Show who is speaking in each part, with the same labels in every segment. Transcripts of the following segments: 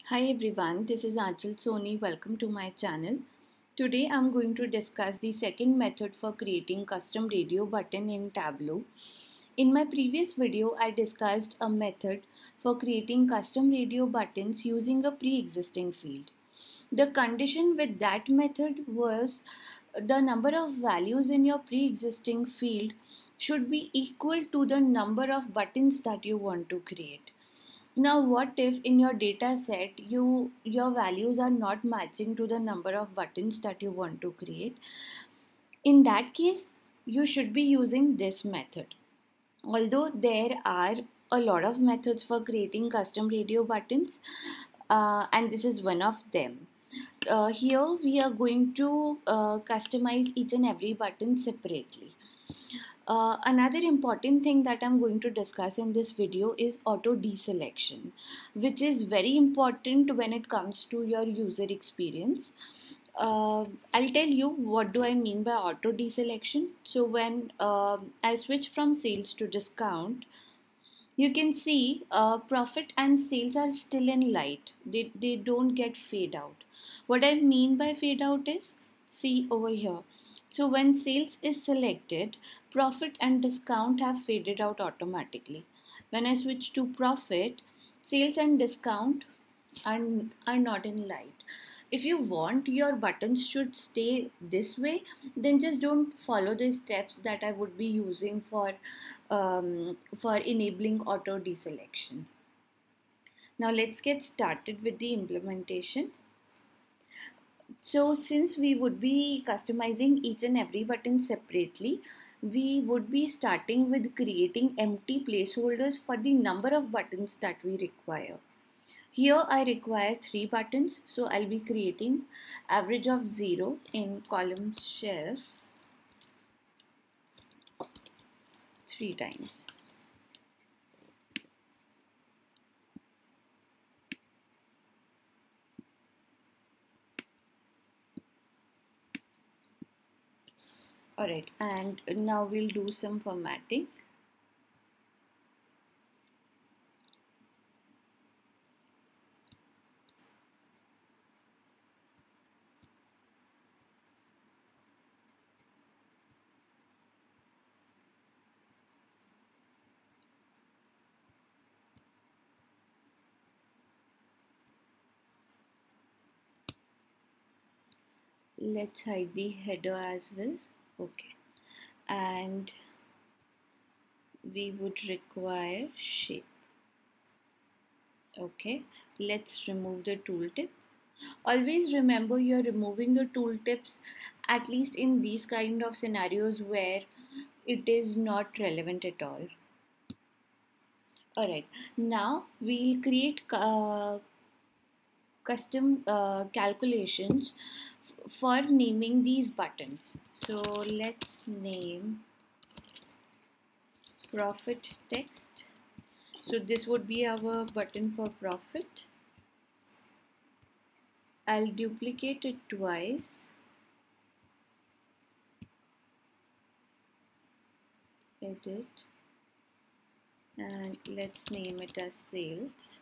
Speaker 1: Hi everyone, this is Anchal Soni. Welcome to my channel. Today I'm going to discuss the second method for creating custom radio button in Tableau. In my previous video, I discussed a method for creating custom radio buttons using a pre-existing field. The condition with that method was the number of values in your pre-existing field should be equal to the number of buttons that you want to create. Now, what if in your data set your values are not matching to the number of buttons that you want to create? In that case, you should be using this method. Although there are a lot of methods for creating custom radio buttons, and this is one of them. Here we are going to customize each and every button separately. Another important thing that I'm going to discuss in this video is auto deselection, which is very important when it comes to your user experience. I'll tell you what do I mean by auto deselection. So when I switch from sales to discount, you can see profit and sales are still in light. They don't get fade out. What I mean by fade out is, see over here. So when sales is selected, profit and discount have faded out automatically. When I switch to profit, sales and discount are, are not in light. If you want your buttons should stay this way, then just don't follow the steps that I would be using for enabling auto deselection. Now let's get started with the implementation. So since we would be customizing each and every button separately, we would be starting with creating empty placeholders for the number of buttons that we require. Here I require 3 buttons, so I'll be creating average of 0 in column shelf 3 times. Alright, and now we'll do some formatting. Let's hide the header as well. Okay, and we would require shape. Okay, let's remove the tooltip. Always remember you're removing the tooltips at least in these kind of scenarios where it is not relevant at all. Alright, now we'll create custom calculations for naming these buttons. So let's name profit text. So this would be our button for profit. I'll duplicate it twice. Edit. And let's name it as sales.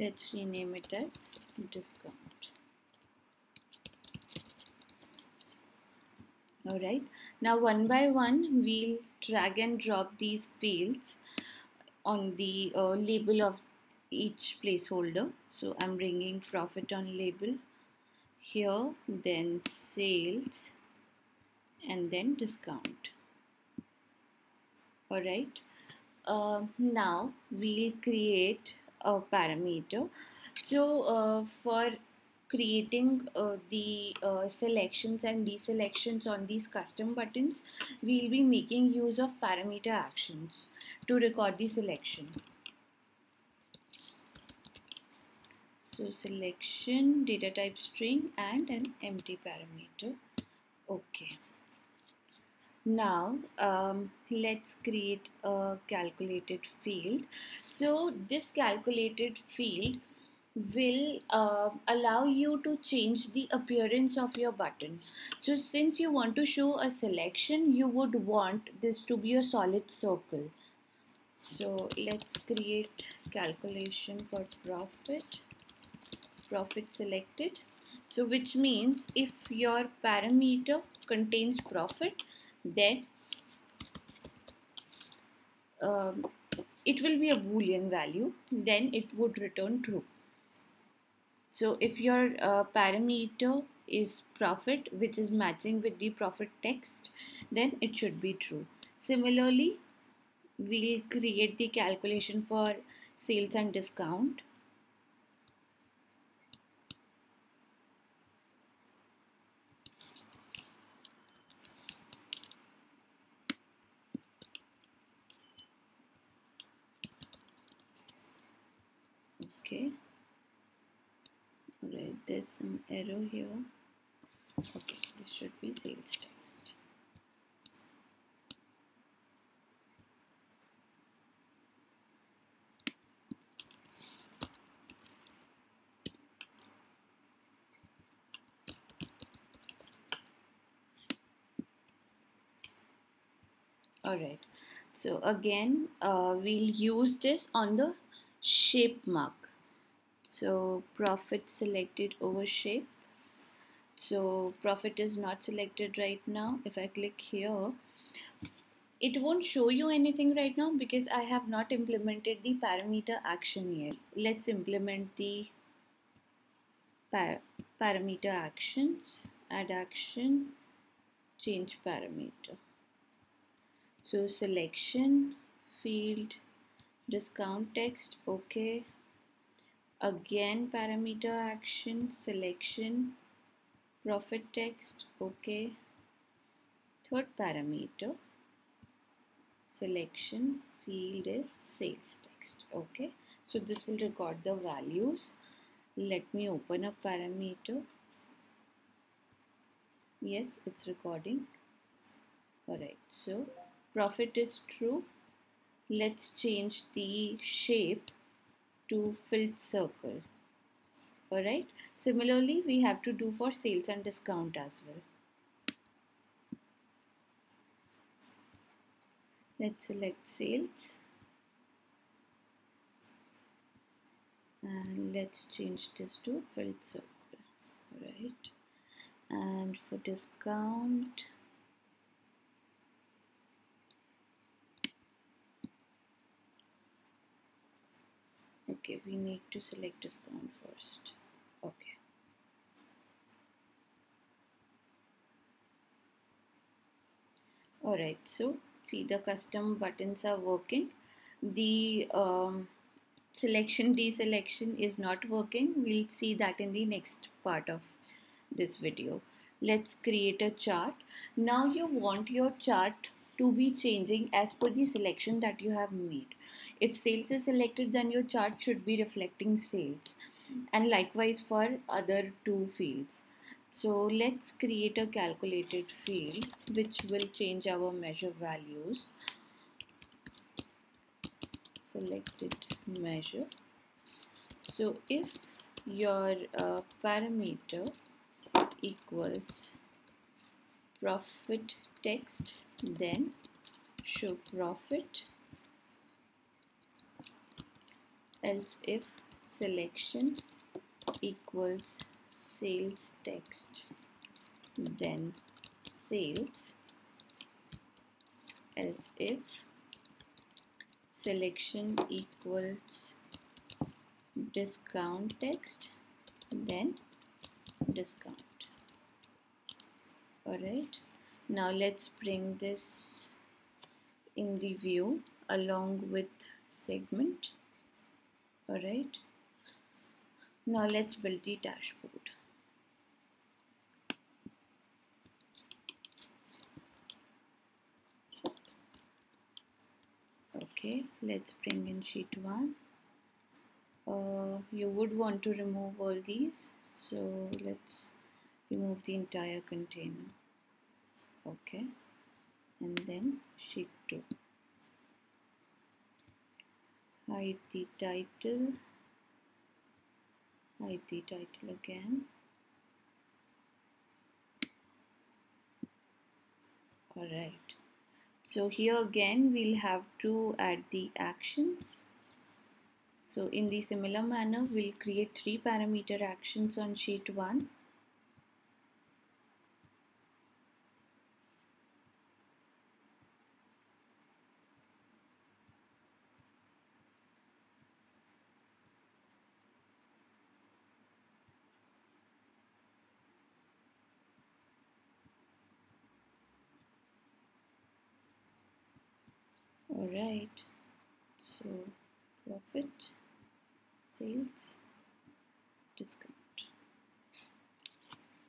Speaker 1: Let's rename it as discount. Alright, now one by one we'll drag and drop these fields on the label of each placeholder. So I'm bringing profit on label here, then sales, and then discount. Alright, now we'll create a parameter. So for creating the selections and deselections on these custom buttons, we'll be making use of parameter actions to record the selection. So selection, data type string, and an empty parameter. Okay. Now let's create a calculated field. So this calculated field will allow you to change the appearance of your button. So since you want to show a selection, you would want this to be a solid circle. So let's create calculation for profit selected. So which means if your parameter contains profit, then um, it will be a boolean value, then it would return true. So if your parameter is profit, which is matching with the profit text, then it should be true. Similarly, we'll create the calculation for sales and discount. Okay, alright, there's some error here. Okay, this should be sales text. Alright, so again we'll use this on the shape mark. So profit selected over shape. So profit is not selected right now. If I click here, it won't show you anything right now because I have not implemented the parameter action yet. Let's implement the parameter actions. Add action, change parameter. So selection, field, discount text, okay. Again parameter action, selection, profit text, okay. Third parameter, selection, field is sales text, okay. So this will record the values. Let me open a parameter. Yes, it's recording. Alright, so profit is true. Let's change the shape to filled circle. Alright, similarly we have to do for sales and discount as well. Let's select sales and let's change this to filled circle. Right, and for discount, okay, we need to select discount first. Okay, alright, so see the custom buttons are working. The selection deselection is not working. We'll see that in the next part of this video. Let's create a chart. Now you want your chart to be changing as per the selection that you have made. If sales is selected, then your chart should be reflecting sales, and likewise for other two fields. So let's create a calculated field which will change our measure values. Selected measure. So if your parameter equals profit text, then show profit, else if selection equals sales text, then sales, else if selection equals discount text, then discount. Alright, now let's bring this in the view along with segment. Alright, now let's build the dashboard. Okay, let's bring in sheet 1. You would want to remove all these, so let's remove the entire container. Okay, and then sheet 2. Hide the title again. Alright, so here again we'll have to add the actions. So in the similar manner, we'll create 3 parameter actions on sheet 1. Alright, so profit, sales, discount.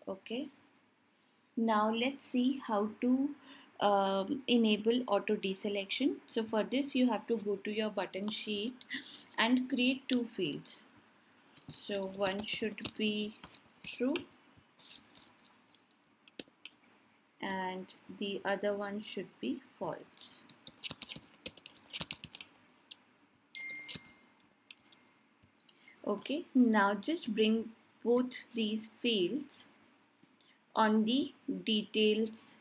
Speaker 1: Okay, now let's see how to enable auto deselection. So for this you have to go to your button sheet and create 2 fields. So one should be true and the other one should be false. Okay, now just bring both these fields on the details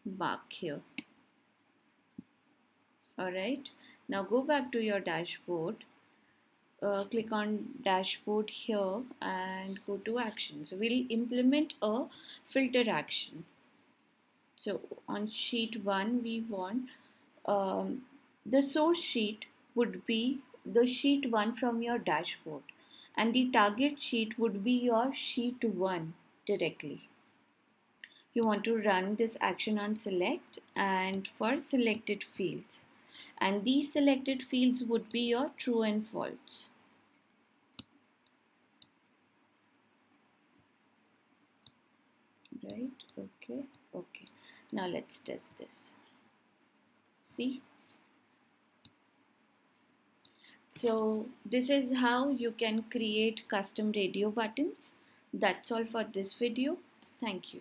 Speaker 1: bar here. Alright, now go back to your dashboard, click on dashboard here and go to actions. We'll implement a filter action. So on sheet 1 we want the source sheet would be the sheet 1 from your dashboard and the target sheet would be your sheet 1 directly. You want to run this action on select and for selected fields, and these selected fields would be your true and false. Right, okay. Now let's test this. See? So this is how you can create custom radio buttons. That's all for this video. Thank you.